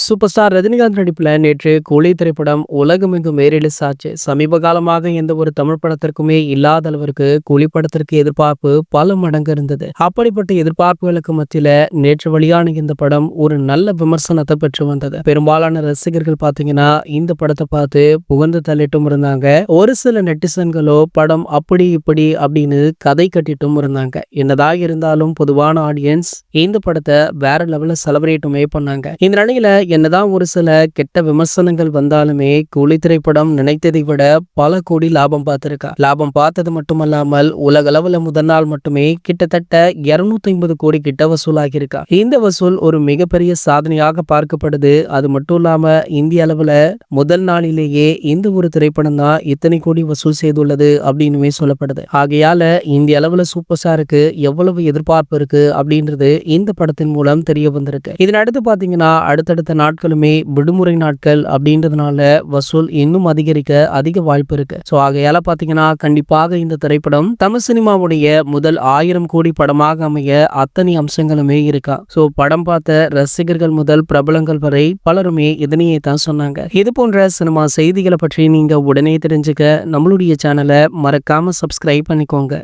Super star Rajinikanth நடிப்புல நேற்று கூலி திரைப்படம் உலகமெங்கும் ரிலீஸ் ஆச்சு. சமீப காலமாக எந்த ஒரு தமிழ் படத்திற்குமே இல்லாத அளவிற்கு கூலி படத்திற்கு எதிர்பார்ப்பு பல மடங்கு இருந்தது. அப்படிப்பட்ட எதிர்பார்ப்புகளுக்கு மத்தியில நேற்று வெளியான இந்த படம் ஒரு நல்ல விமர்சனத்தை பெற்று வந்தது. பெரும்பாலான ரசிகர்கள் பாத்தீங்கன்னா இந்த படத்தை பார்த்து புகழ்ந்து தள்ளிட்டும் இருந்தாங்க. ஒரு சில நெட்டிசன்களோ படம் அப்படி இப்படி அப்படின்னு கதை கட்டிட்டும் இருந்தாங்க. என்னதாக இருந்தாலும் பொதுவான ஆடியன்ஸ் இந்த படத்தை வேற லெவல்ல செலிப்ரேட்டுமே பண்ணாங்க. இந்த நிலையில என்னதான் ஒரு சில கெட்ட விமர்சனங்கள் வந்தாலுமே கூலி திரைப்படம் நினைத்ததை விட பல கோடி லாபம் பார்த்திருக்கா. லாபம் பார்த்தது மட்டுமல்லாமல் உலக அளவுல முதல் நாள் மட்டுமே கிட்டத்தட்ட 250 கோடி கிட்ட வசூலாகி இருக்கா. இந்த வசூல் ஒரு மிகப்பெரிய சாதனையாக பார்க்கப்படுது. அது மட்டும் இல்லாம இந்திய அளவுல முதல் நாளிலேயே இந்த ஒரு திரைப்படம் தான் இத்தனை கோடி வசூல் செய்துள்ளது அப்படின்னுமே சொல்லப்படுது. ஆகையால இந்திய அளவுல சூப்பர் ஸ்டாருக்கு எவ்வளவு எதிர்பார்ப்பு இருக்கு அப்படின்றது இந்த படத்தின் மூலம் தெரிய வந்திருக்கு. இதன் அடுத்து பாத்தீங்கன்னா அடுத்தடுத்த நாட்களுமே விடுமுறை நாட்கள் அப்படின்றதுனால வசூல் இன்னும் அதிகரிக்க அதிக வாய்ப்பு இருக்கு. ஸோ ஆகையால பாத்தீங்கன்னா கண்டிப்பாக இந்த திரைப்படம் தமிழ் சினிமாவுடைய முதல் 1000 கோடி படமாக அமைய அத்தனை அம்சங்களுமே இருக்கா. ஸோ படம் பார்த்த ரசிகர்கள் முதல் பிரபலங்கள் வரை பலருமே இதனையே தான் சொன்னாங்க. இது போன்ற சினிமா செய்திகளை பற்றி நீங்க உடனே தெரிஞ்சுக்க நம்மளுடைய சேனலை மறக்காம சப்ஸ்கிரைப் பண்ணிக்கோங்க.